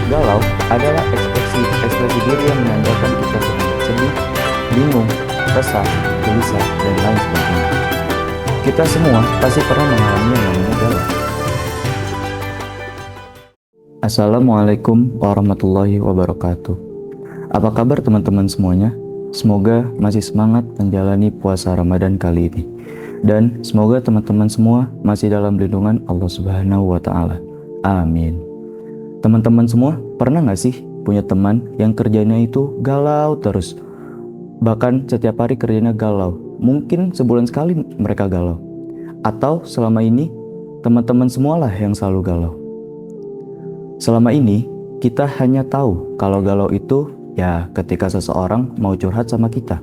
Galau adalah ekspresi diri yang menandakan kita sedang sedih, bingung, resah, gelisah, dan lain sebagainya. Kita semua pasti pernah mengalami yang namanya galau. Assalamualaikum warahmatullahi wabarakatuh. Apa kabar teman-teman semuanya? Semoga masih semangat menjalani puasa Ramadan kali ini. Dan semoga teman-teman semua masih dalam lindungan Allah Subhanahu wa Ta'ala. Amin. Teman-teman semua pernah nggak sih punya teman yang kerjanya itu galau terus? Bahkan setiap hari kerjanya galau. Mungkin sebulan sekali mereka galau. Atau selama ini teman-teman semualah yang selalu galau. Selama ini kita hanya tahu kalau galau itu ya ketika seseorang mau curhat sama kita.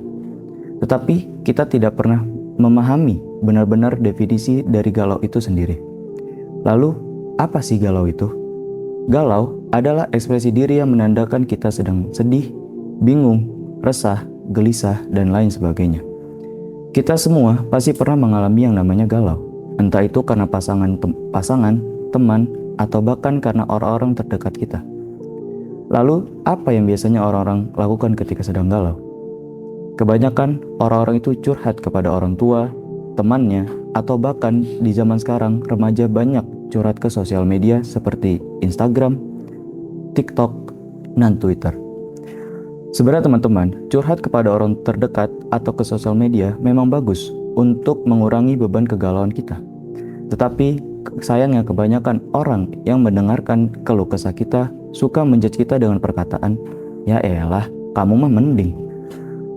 Tetapi kita tidak pernah memahami benar-benar definisi dari galau itu sendiri. Lalu apa sih galau itu? Galau adalah ekspresi diri yang menandakan kita sedang sedih, bingung, resah, gelisah, dan lain sebagainya. Kita semua pasti pernah mengalami yang namanya galau. Entah itu karena pasangan, teman, atau bahkan karena orang-orang terdekat kita. Lalu, apa yang biasanya orang-orang lakukan ketika sedang galau? Kebanyakan orang-orang itu curhat kepada orang tua, temannya, atau bahkan di zaman sekarang remaja banyak curhat ke sosial media seperti Instagram, TikTok, dan Twitter. Sebenarnya teman-teman, curhat kepada orang terdekat atau ke sosial media memang bagus untuk mengurangi beban kegalauan kita. Tetapi sayangnya kebanyakan orang yang mendengarkan keluh kesah kita suka menjudge kita dengan perkataan, "Ya elah, kamu mah mending."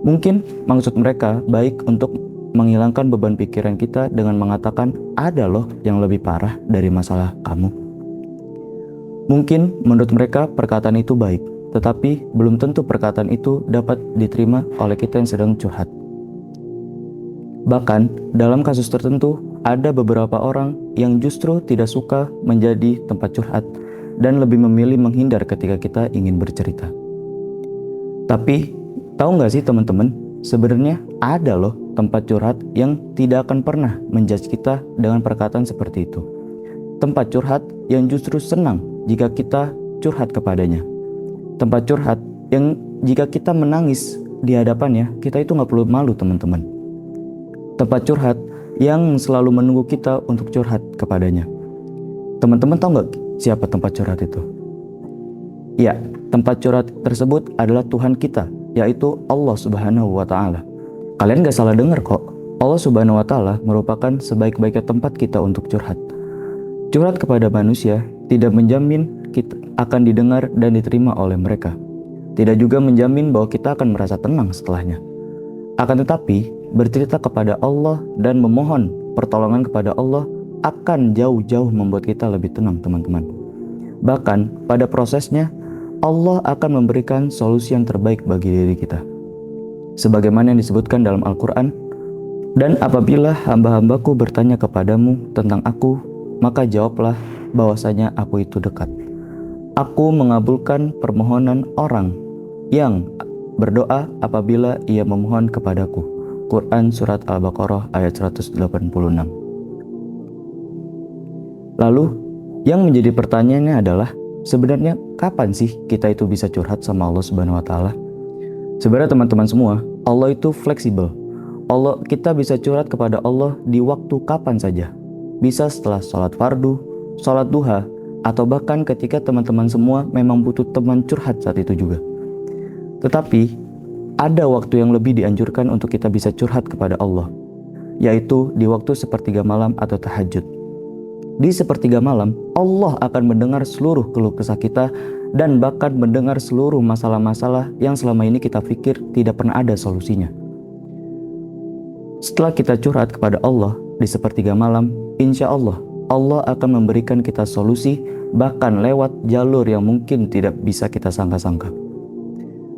Mungkin maksud mereka baik untuk menghilangkan beban pikiran kita dengan mengatakan ada loh yang lebih parah dari masalah kamu. Mungkin menurut mereka perkataan itu baik, tetapi belum tentu perkataan itu dapat diterima oleh kita yang sedang curhat. Bahkan dalam kasus tertentu ada beberapa orang yang justru tidak suka menjadi tempat curhat dan lebih memilih menghindar ketika kita ingin bercerita. Tapi tahu nggak sih teman-teman, sebenarnya ada loh tempat curhat yang tidak akan pernah menjudge kita dengan perkataan seperti itu. Tempat curhat yang justru senang jika kita curhat kepadanya. Tempat curhat yang jika kita menangis di hadapannya, kita itu nggak perlu malu teman-teman. Tempat curhat yang selalu menunggu kita untuk curhat kepadanya. Teman-teman tahu nggak siapa tempat curhat itu? Ya, tempat curhat tersebut adalah Tuhan kita, yaitu Allah Subhanahu wa Ta'ala. Kalian gak salah dengar kok. Allah Subhanahu wa Ta'ala merupakan sebaik-baiknya tempat kita untuk curhat. Curhat kepada manusia tidak menjamin kita akan didengar dan diterima oleh mereka. Tidak juga menjamin bahwa kita akan merasa tenang setelahnya. Akan tetapi, bercerita kepada Allah dan memohon pertolongan kepada Allah akan jauh-jauh membuat kita lebih tenang, teman-teman. Bahkan pada prosesnya, Allah akan memberikan solusi yang terbaik bagi diri kita. Sebagaimana yang disebutkan dalam Al-Quran, "Dan apabila hamba-hambaku bertanya kepadamu tentang aku, maka jawablah bahwasanya aku itu dekat. Aku mengabulkan permohonan orang yang berdoa apabila ia memohon kepadaku." Quran Surat Al-Baqarah ayat 186. Lalu, yang menjadi pertanyaannya adalah, sebenarnya kapan sih kita itu bisa curhat sama Allah Subhanahu wa Ta'ala? Sebenarnya teman-teman semua, Allah itu fleksibel. Kita bisa curhat kepada Allah di waktu kapan saja. Bisa setelah sholat fardu, sholat duha, atau bahkan ketika teman-teman semua memang butuh teman curhat saat itu juga. Tetapi, ada waktu yang lebih dianjurkan untuk kita bisa curhat kepada Allah, yaitu di waktu sepertiga malam atau tahajud. Di sepertiga malam, Allah akan mendengar seluruh keluh kesah kita dan bahkan mendengar seluruh masalah-masalah yang selama ini kita pikir tidak pernah ada solusinya. Setelah kita curhat kepada Allah di sepertiga malam, insya Allah akan memberikan kita solusi bahkan lewat jalur yang mungkin tidak bisa kita sangka-sangka.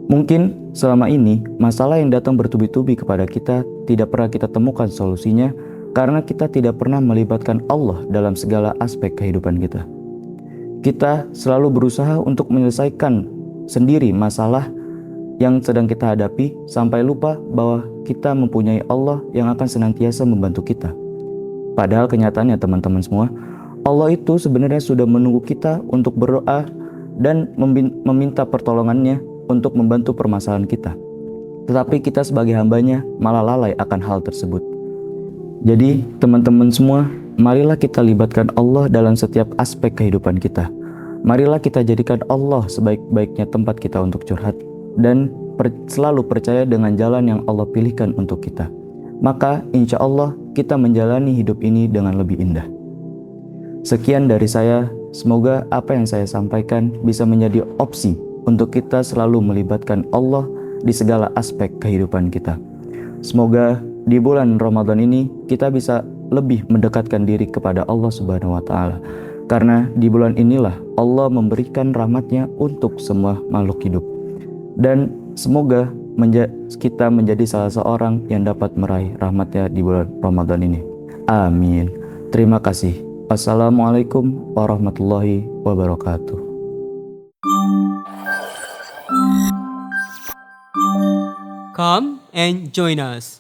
Mungkin selama ini masalah yang datang bertubi-tubi kepada kita tidak pernah kita temukan solusinya karena kita tidak pernah melibatkan Allah dalam segala aspek kehidupan kita. Kita selalu berusaha untuk menyelesaikan sendiri masalah yang sedang kita hadapi sampai lupa bahwa kita mempunyai Allah yang akan senantiasa membantu kita. Padahal kenyataannya teman-teman semua, Allah itu sebenarnya sudah menunggu kita untuk berdoa dan meminta pertolongannya untuk membantu permasalahan kita. Tetapi kita sebagai hambanya malah lalai akan hal tersebut. Jadi teman-teman semua, marilah kita libatkan Allah dalam setiap aspek kehidupan kita. Marilah kita jadikan Allah sebaik-baiknya tempat kita untuk curhat dan selalu percaya dengan jalan yang Allah pilihkan untuk kita. Maka insya Allah kita menjalani hidup ini dengan lebih indah. Sekian dari saya, semoga apa yang saya sampaikan bisa menjadi opsi untuk kita selalu melibatkan Allah di segala aspek kehidupan kita. Semoga di bulan Ramadan ini kita bisa lebih mendekatkan diri kepada Allah Subhanahu wa Ta'ala. Karena di bulan inilah Allah memberikan rahmatnya untuk semua makhluk hidup. Dan semoga kita menjadi salah seorang yang dapat meraih rahmatnya di bulan Ramadan ini. Amin. Terima kasih. Assalamualaikum warahmatullahi wabarakatuh. Come and join us.